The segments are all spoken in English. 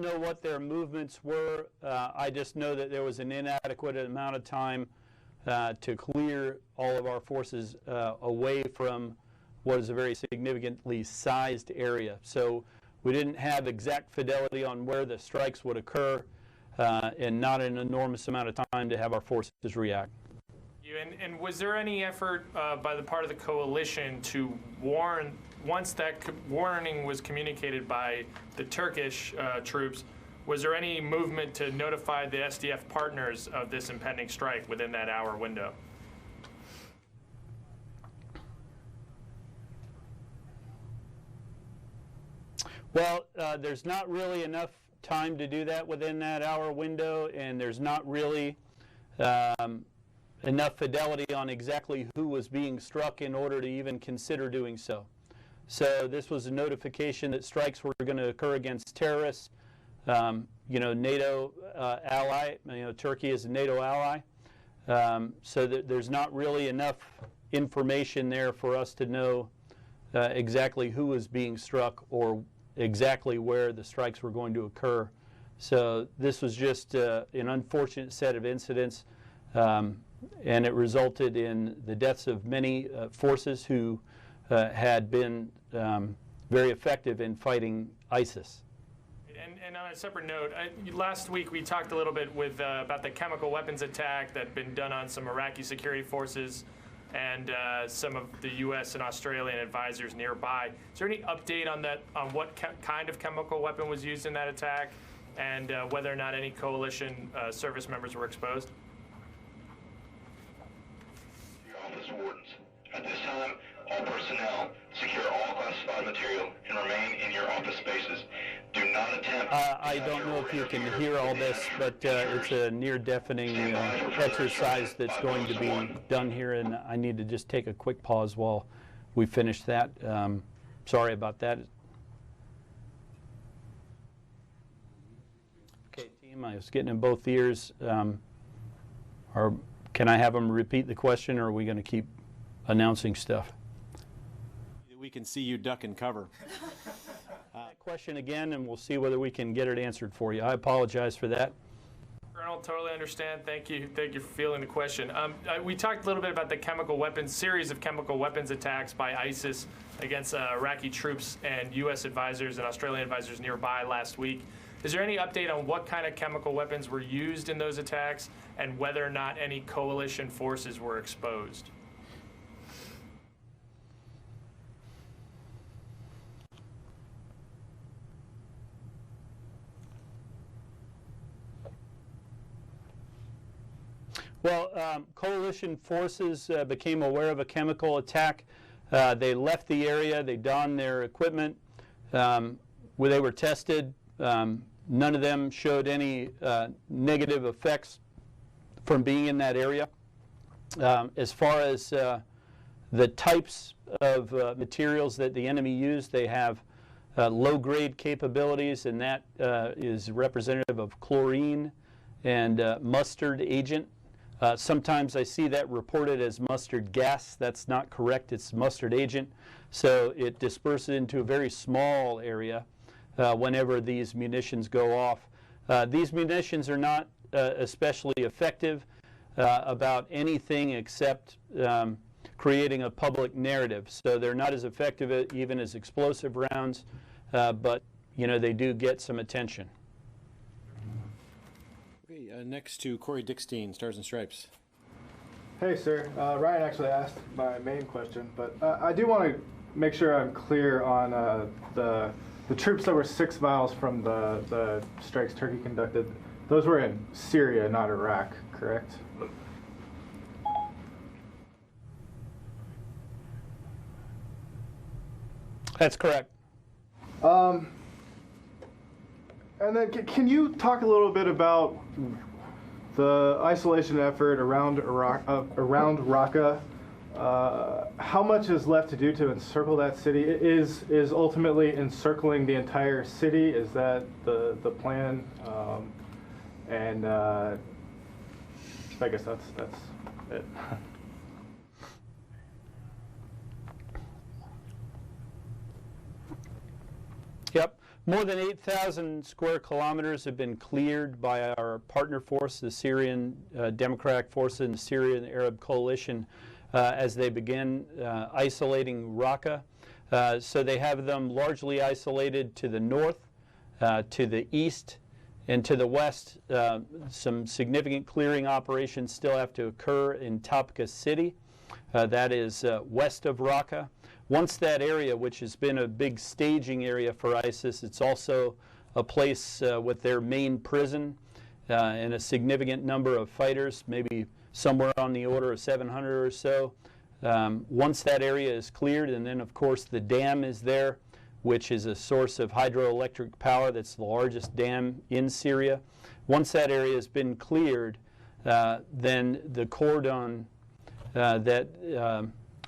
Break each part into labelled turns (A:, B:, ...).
A: don't know what their movements were. I just know that there was an inadequate amount of time to clear all of our forces away from what is a very significantly sized area. So we didn't have exact fidelity on where the strikes would occur, and not an enormous amount of time to have our forces react.
B: And was there any effort by the part of the coalition to warn, once that warning was communicated by the Turkish troops, was there any movement to notify the SDF partners of this impending strike within that hour window?
A: Well, there's not really enough time to do that within that hour window, and there's not really enough fidelity on exactly who was being struck in order to even consider doing so. So this was a notification that strikes were going to occur against terrorists. You know, NATO ally, you know, Turkey is a NATO ally. So that there's not really enough information there for us to know exactly who was being struck or exactly where the strikes were going to occur. So this was just an unfortunate set of incidents, and it resulted in the deaths of many forces who had been very effective in fighting ISIS.
B: And on a separate note, last week we talked a little bit with about the chemical weapons attack that had been done on some Iraqi security forces and some of the U.S. and Australian advisors nearby. Is there any update on that, on what kind of chemical weapon was used in that attack, and whether or not any coalition service members were exposed?
C: Your office wardens. At this time, all personnel secure all classified material and remain in your office spaces. Do not attempt.
A: I don't know if you can hear all this, but it's a near-deafening exercise that's going to be done here, and I need to just take a quick pause while we finish that. Sorry about that. Okay, team, I was getting in both ears. Or can I have them repeat the question, or are we going to keep announcing stuff?
D: We can see you duck and cover.
A: Question again, and we'll see whether we can get it answered for you. I apologize for that.
B: Colonel, totally understand. Thank you for fielding the question. We talked a little bit about the chemical weapons, series of chemical weapons attacks by ISIS against Iraqi troops and U.S. advisors and Australian advisors nearby last week. Is there any update on what kind of chemical weapons were used in those attacks and whether or not any coalition forces were exposed?
A: Well, coalition forces became aware of a chemical attack. They left the area. They donned their equipment. Where they were tested, none of them showed any negative effects from being in that area. As far as the types of materials that the enemy used, they have low-grade capabilities, and that is representative of chlorine and mustard agent. Sometimes I see that reported as mustard gas. That's not correct. It's mustard agent. So it disperses into a very small area whenever these munitions go off. These munitions are not especially effective about anything except creating a public narrative. So they're not as effective even as explosive rounds, but you know, they do get some attention.
D: Next to Corey Dickstein, Stars and Stripes.
E: Hey, sir. Ryan actually asked my main question, but I do want to make sure I'm clear on the troops that were 6 miles from the strikes Turkey conducted. Those were in Syria, not Iraq, correct?
A: That's correct.
E: And then can you talk a little bit about the isolation effort around Raqqa? How much is left to do to encircle that city? Is ultimately encircling the entire city? Is that the plan? And I guess that's it.
A: Yep. More than 8,000 square kilometers have been cleared by our partner force, the Syrian Democratic Forces and the Syrian Arab Coalition, as they begin isolating Raqqa. So they have them largely isolated to the north, to the east, and to the west. Some significant clearing operations still have to occur in Tabqa City. That is west of Raqqa. Once that area, which has been a big staging area for ISIS, it's also a place with their main prison and a significant number of fighters, maybe somewhere on the order of 700 or so. Once that area is cleared, and then of course the dam is there, which is a source of hydroelectric power that's the largest dam in Syria. Once that area has been cleared, then the cordon that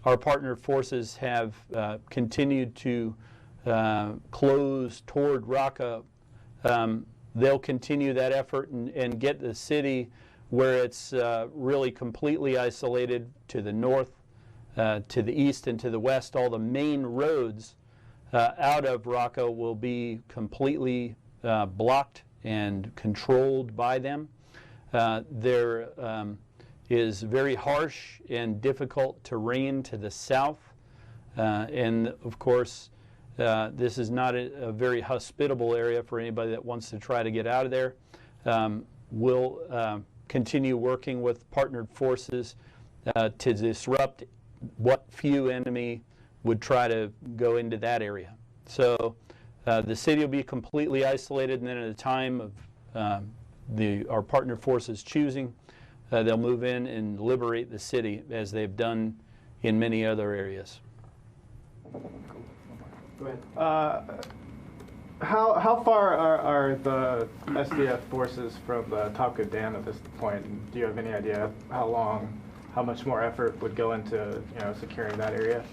A: our partner forces have continued to close toward Raqqa, they'll continue that effort and get the city where it's really completely isolated to the north, to the east, and to the west. All the main roads out of Raqqa will be completely blocked and controlled by them. There is very harsh and difficult terrain to the south, and of course this is not a very hospitable area for anybody that wants to try to get out of there. We'll continue working with partnered forces to disrupt what few enemy would try to go into that area. So the city will be completely isolated, and then at a time of our partner forces choosing, they'll move in and liberate the city as they've done in many other areas.
E: Go ahead. How far are the SDF forces from the Tabqa Dam at this point? And do you have any idea how much more effort would go into securing that area?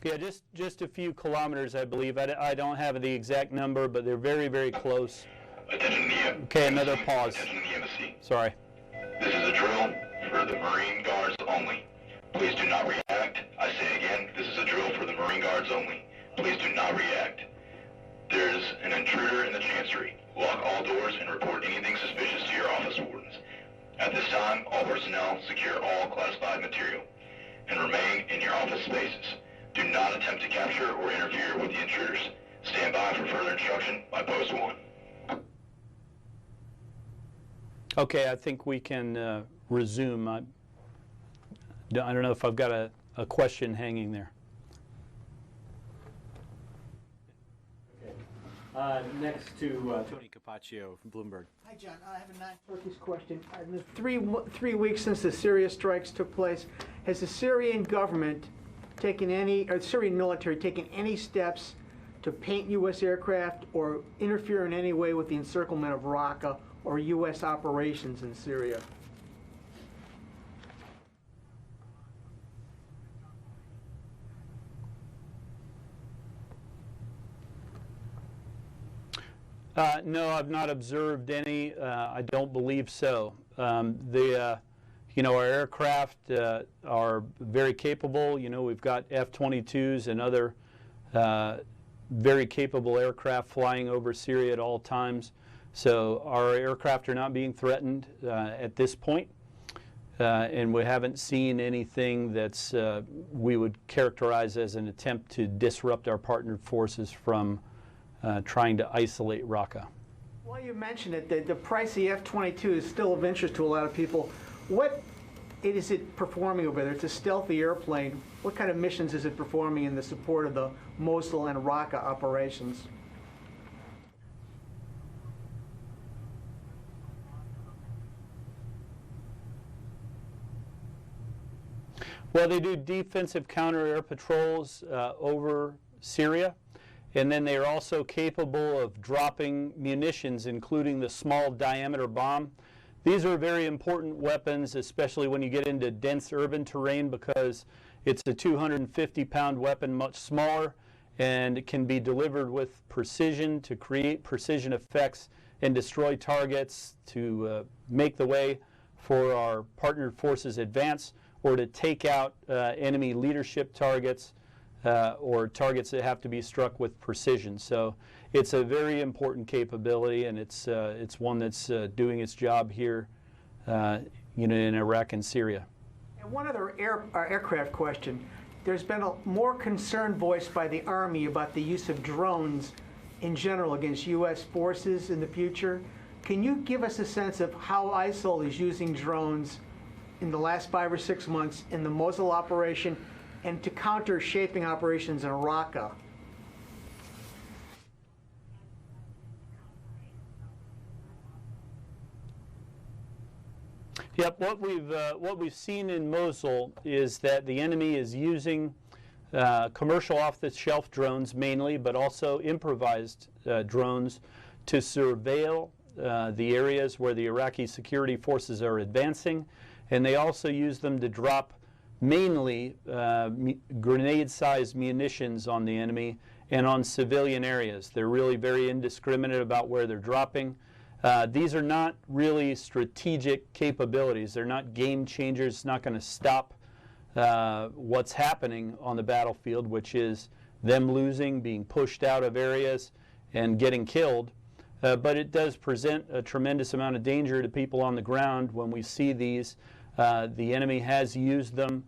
A: Yeah, just a few kilometers, I believe. I don't have the exact number, but they're very, very close. Okay, another pause. Sorry.
C: This is a drill for the Marine Guards only. Please do not react. I say again, this is a drill for the Marine Guards only. Please do not react. There's an intruder in the chancery. Lock all doors and report anything suspicious to your office wardens. At this time, all personnel secure all classified material and remain in your office spaces. Do not attempt to capture or interfere with the intruders. Stand by for further instruction by Post 1.
A: Okay, I think we can resume. I don't know if I've got a question hanging there.
D: Okay. Next to Tony Capaccio from Bloomberg.
F: Hi, John. I have a non-Turkish question. In the 3 weeks since the Syria strikes took place, has the Syrian government taken any, or the Syrian military taken any steps to paint U.S. aircraft or interfere in any way with the encirclement of Raqqa or U.S. operations in Syria?
A: No, I've not observed any. I don't believe so. Our aircraft are very capable. We've got F-22s and other very capable aircraft flying over Syria at all times. So our aircraft are not being threatened at this point. And we haven't seen anything that's we would characterize as an attempt to disrupt our partnered forces from trying to isolate Raqqa.
F: Well, you mentioned it. The price of the F-22 is still of interest to a lot of people. What is it performing over there? It's a stealthy airplane. What kind of missions is it performing in the support of the Mosul and Raqqa operations?
A: Well, they do defensive counter-air patrols over Syria, and then they are also capable of dropping munitions, including the small diameter bomb. These are very important weapons, especially when you get into dense urban terrain, because it's a 250-pound weapon, much smaller, and it can be delivered with precision to create precision effects and destroy targets to make the way for our partnered forces advance, or to take out enemy leadership targets or targets that have to be struck with precision. So it's a very important capability, and it's one that's doing its job here, in Iraq and Syria.
F: And one other aircraft question. There's been more concern voiced by the Army about the use of drones in general against U.S. forces in the future. Can you give us a sense of how ISIL is using drones in the last 5 or 6 months in the Mosul operation and to counter shaping operations in Raqqa?
A: Yep, what we've seen in Mosul is that the enemy is using commercial off-the-shelf drones mainly, but also improvised drones to surveil the areas where the Iraqi security forces are advancing, and they also use them to drop mainly grenade-sized munitions on the enemy and on civilian areas. They're really very indiscriminate about where they're dropping. These are not really strategic capabilities. They're not game changers. It's not going to stop what's happening on the battlefield, which is them losing, being pushed out of areas, and getting killed. But it does present a tremendous amount of danger to people on the ground when we see these. The enemy has used them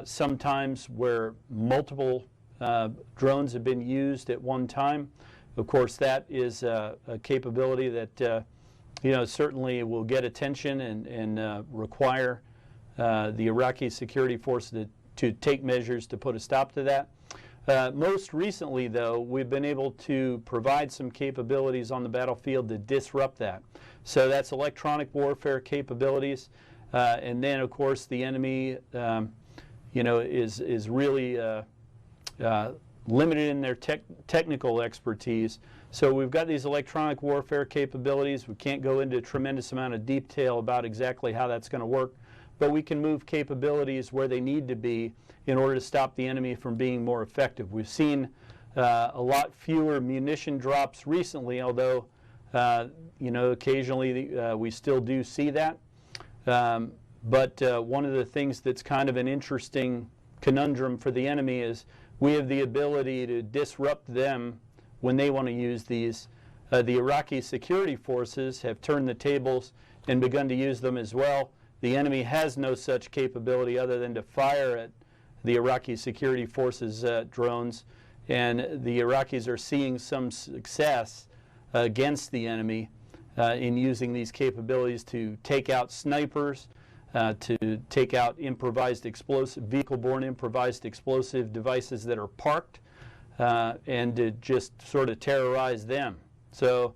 A: sometimes where multiple drones have been used at one time. Of course, that is a capability that certainly will get attention and require the Iraqi security forces to take measures to put a stop to that. Most recently, though, we've been able to provide some capabilities on the battlefield to disrupt that. So that's electronic warfare capabilities, and then, of course, the enemy, is really limited in their technical expertise. So we've got these electronic warfare capabilities. We can't go into a tremendous amount of detail about exactly how that's going to work, but we can move capabilities where they need to be in order to stop the enemy from being more effective. We've seen a lot fewer munition drops recently, although occasionally we still do see that. But one of the things that's kind of an interesting conundrum for the enemy is we have the ability to disrupt them when they want to use these. The Iraqi security forces have turned the tables and begun to use them as well. The enemy has no such capability other than to fire at the Iraqi security forces drones, and the Iraqis are seeing some success against the enemy in using these capabilities to take out snipers, to take out improvised explosive, vehicle-borne improvised explosive devices that are parked, and to just sort of terrorize them. So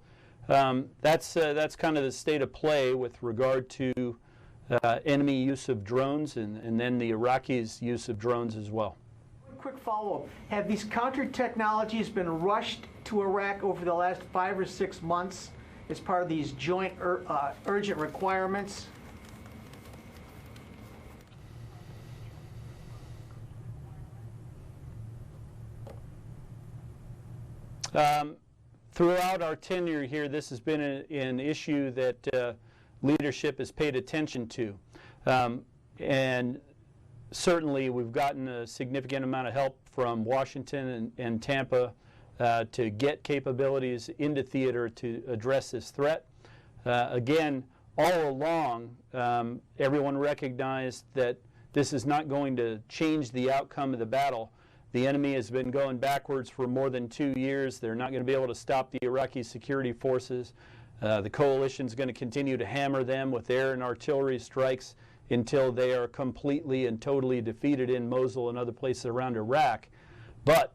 A: that's kind of the state of play with regard to enemy use of drones and then the Iraqis' use of drones as well.
F: One quick follow-up. Have these counter technologies been rushed to Iraq over the last 5 or 6 months as part of these joint urgent requirements?
A: Throughout our tenure here, this has been an issue that leadership has paid attention to. And certainly we've gotten a significant amount of help from Washington and Tampa to get capabilities into theater to address this threat. Again, all along, everyone recognized that this is not going to change the outcome of the battle. The enemy has been going backwards for more than 2 years. They're not going to be able to stop the Iraqi security forces. The coalition is going to continue to hammer them with air and artillery strikes until they are completely and totally defeated in Mosul and other places around Iraq. But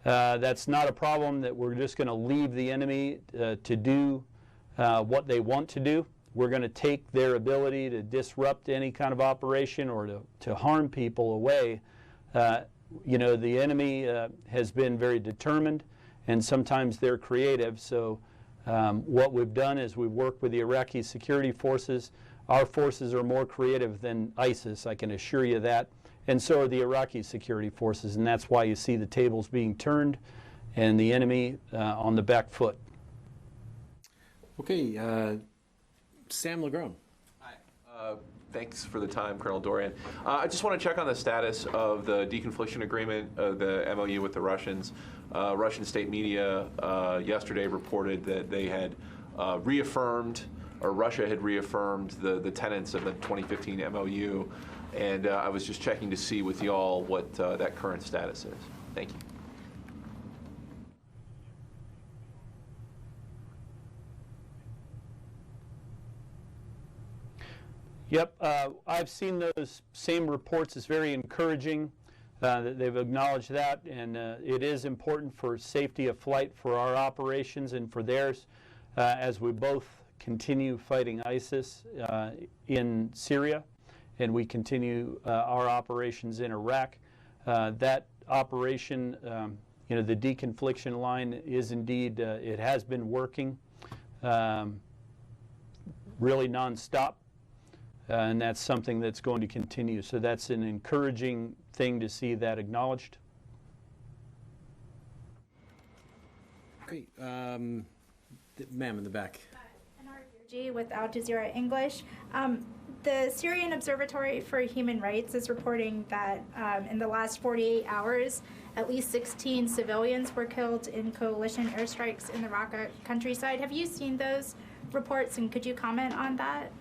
A: that's not a problem that we're just going to leave the enemy to do what they want to do. We're going to take their ability to disrupt any kind of operation or to harm people away. The enemy has been very determined, and sometimes they're creative. So what we've done is we've worked with the Iraqi security forces. Our forces are more creative than ISIS, I can assure you that, and so are the Iraqi security forces, and that's why you see the tables being turned and the enemy on the back foot.
D: Okay, Sam Legrone.
G: Hi. Thanks for the time, Colonel Dorian. I just want to check on the status of the deconfliction agreement, the MOU with the Russians. Russian state media yesterday reported that they had reaffirmed, or Russia had reaffirmed the tenets of the 2015 MOU, and I was just checking to see with y'all what that current status is. Thank you.
A: Yep, I've seen those same reports. It's very encouraging that they've acknowledged that, and it is important for safety of flight for our operations and for theirs as we both continue fighting ISIS in Syria and we continue our operations in Iraq. That operation, you know, the Deconfliction Line is indeed, it has been working really nonstop. And that's something that's going to continue. So that's an encouraging thing to see that acknowledged.
D: Great. Ma'am in the back.
H: G with Al Jazeera English. The Syrian Observatory for Human Rights is reporting that in the last 48 hours, at least 16 civilians were killed in coalition airstrikes in the Raqqa countryside. Have you seen those reports, and could you comment on that?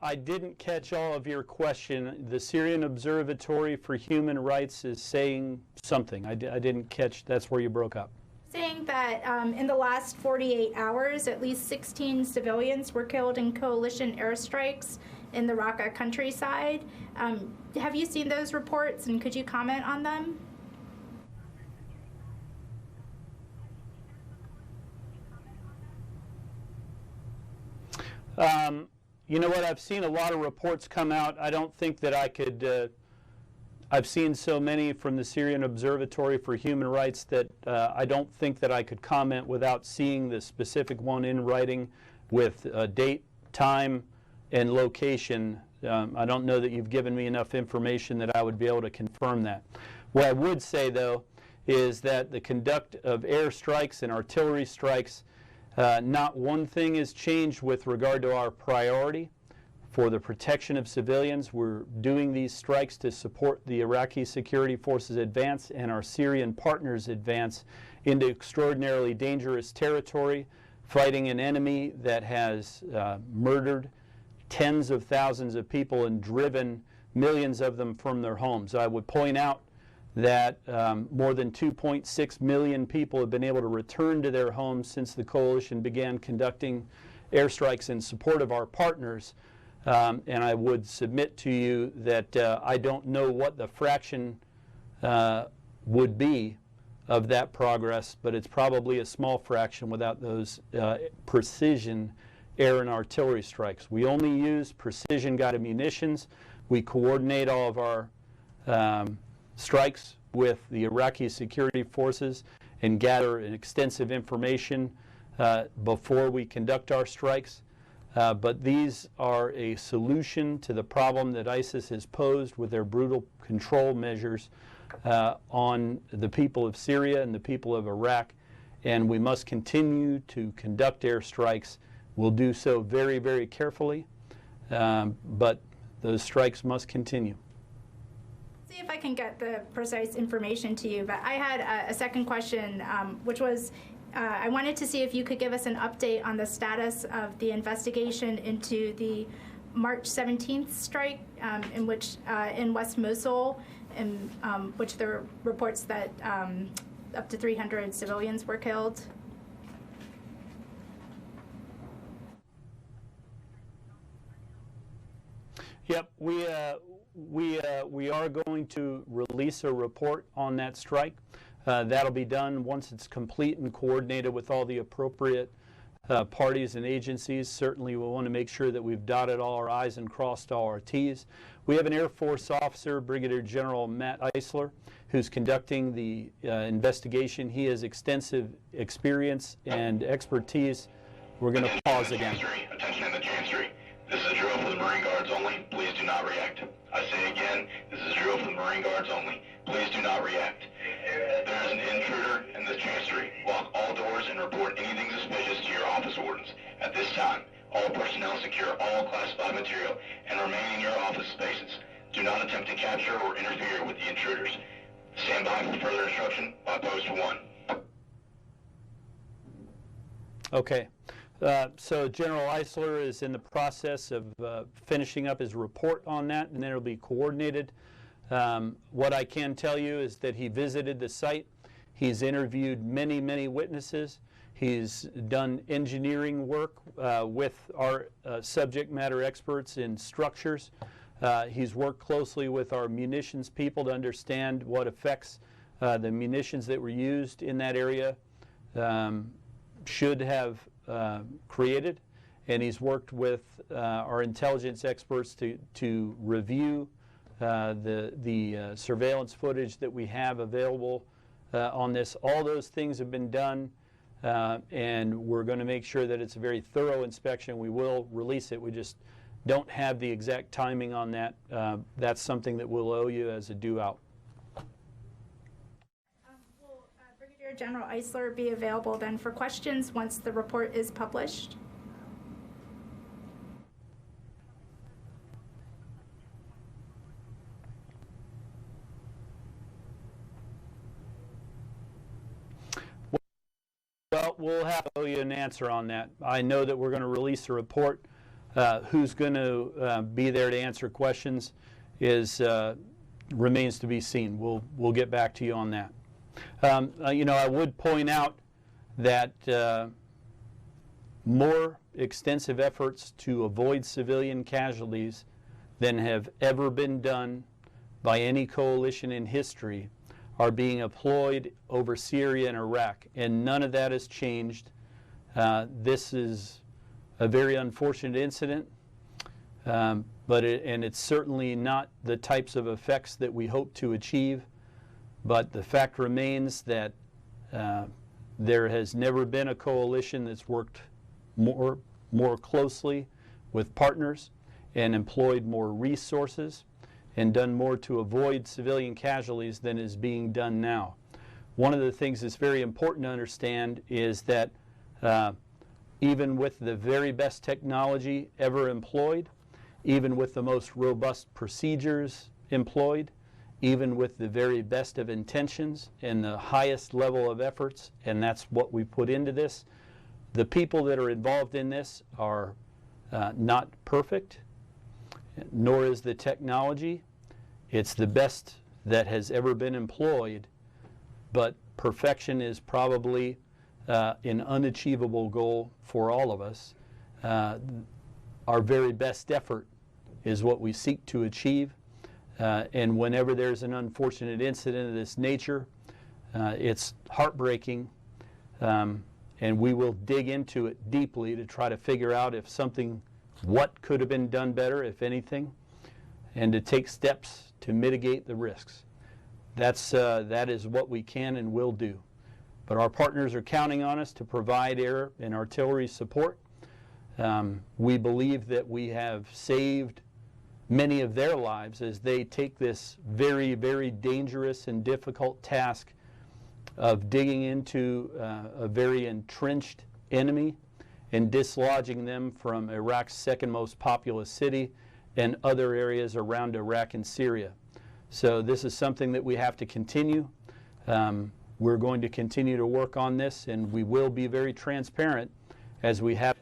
A: I didn't catch all of your question. The Syrian Observatory for Human Rights is saying something. I didn't catch, that's where you broke up.
H: Saying that in the last 48 hours, at least 16 civilians were killed in coalition airstrikes in the Raqqa countryside. Have you seen those reports, and could you comment on them?
A: You know what, I've seen a lot of reports come out. I don't think that I could, I've seen so many from the Syrian Observatory for Human Rights that I don't think that I could comment without seeing the specific one in writing with date, time, and location. I don't know that you've given me enough information that I would be able to confirm that. What I would say, though, is that the conduct of airstrikes and artillery strikes, not one thing has changed with regard to our priority for the protection of civilians. We're doing these strikes to support the Iraqi security forces advance and our Syrian partners advance into extraordinarily dangerous territory, fighting an enemy that has murdered tens of thousands of people and driven millions of them from their homes. I would point out that more than 2.6 million people have been able to return to their homes since the coalition began conducting airstrikes in support of our partners. And I would submit to you that I don't know what the fraction would be of that progress, but it's probably a small fraction without those precision air and artillery strikes. We only use precision-guided munitions. We coordinate all of our strikes with the Iraqi security forces and gather extensive information before we conduct our strikes. But these are a solution to the problem that ISIS has posed with their brutal control measures on the people of Syria and the people of Iraq. And we must continue to conduct airstrikes. We'll do so very, very carefully, but those strikes must continue.
H: See if I can get the precise information to you, but I had a second question, which was I wanted to see if you could give us an update on the status of the investigation into the March 17th strike in which in West Mosul, in which there were reports that up to 300 civilians were killed.
A: Yep, we are going to release a report on that strike. That'll be done once it's complete and coordinated with all the appropriate parties and agencies. Certainly we'll want to make sure that we've dotted all our I's and crossed all our T's. We have an Air Force officer, Brigadier General Matt Eisler, who's conducting the investigation. He has extensive experience and expertise. We're going to pause again.
C: Attention in the Chancery. This is a drill for the Marine Guards only. Please do not react. I say again, this is a drill for the Marine Guards only. Please do not react. There is an intruder in the chancery. Lock all doors and report anything suspicious to your office wardens. At this time, all personnel secure all classified material and remain in your office spaces. Do not attempt to capture or interfere with the intruders. Stand by for further instruction by post 1.
A: Okay. So General Eisler is in the process of finishing up his report on that, and then it'll be coordinated. What I can tell you is that he visited the site. He's interviewed many, many witnesses. He's done engineering work with our subject matter experts in structures. He's worked closely with our munitions people to understand what effects the munitions that were used in that area should have created. And he's worked with our intelligence experts to review the surveillance footage that we have available on this. All those things have been done, and we're going to make sure that it's a very thorough inspection. We will release it. We just don't have the exact timing on that. That's something that we'll owe you as a due out.
H: Will Brigadier General Eisler be available then for questions once the report is published?
A: Well, we'll have to owe you an answer on that. I know that we're going to release a report. Who's going to be there to answer questions remains to be seen. We'll get back to you on that. You know, I would point out that more extensive efforts to avoid civilian casualties than have ever been done by any coalition in history are being employed over Syria and Iraq, and none of that has changed. This is a very unfortunate incident, but it's certainly not the types of effects that we hope to achieve. But the fact remains that there has never been a coalition that's worked more closely with partners and employed more resources and done more to avoid civilian casualties than is being done now. One of the things that's very important to understand is that even with the very best technology ever employed, even with the most robust procedures employed, even with the very best of intentions and the highest level of efforts, and that's what we put into this, the people that are involved in this are not perfect, nor is the technology. It's the best that has ever been employed, but perfection is probably an unachievable goal for all of us. Our very best effort is what we seek to achieve, and whenever there's an unfortunate incident of this nature, it's heartbreaking, and we will dig into it deeply to try to figure out what could have been done better, if anything, and to take steps to mitigate the risks. That is what we can and will do. But our partners are counting on us to provide air and artillery support. We believe that we have saved many of their lives as they take this very, very dangerous and difficult task of digging into a very entrenched enemy and dislodging them from Iraq's second most populous city and other areas around Iraq and Syria. So this is something that we have to continue. We're going to continue to work on this, and we will be very transparent as we have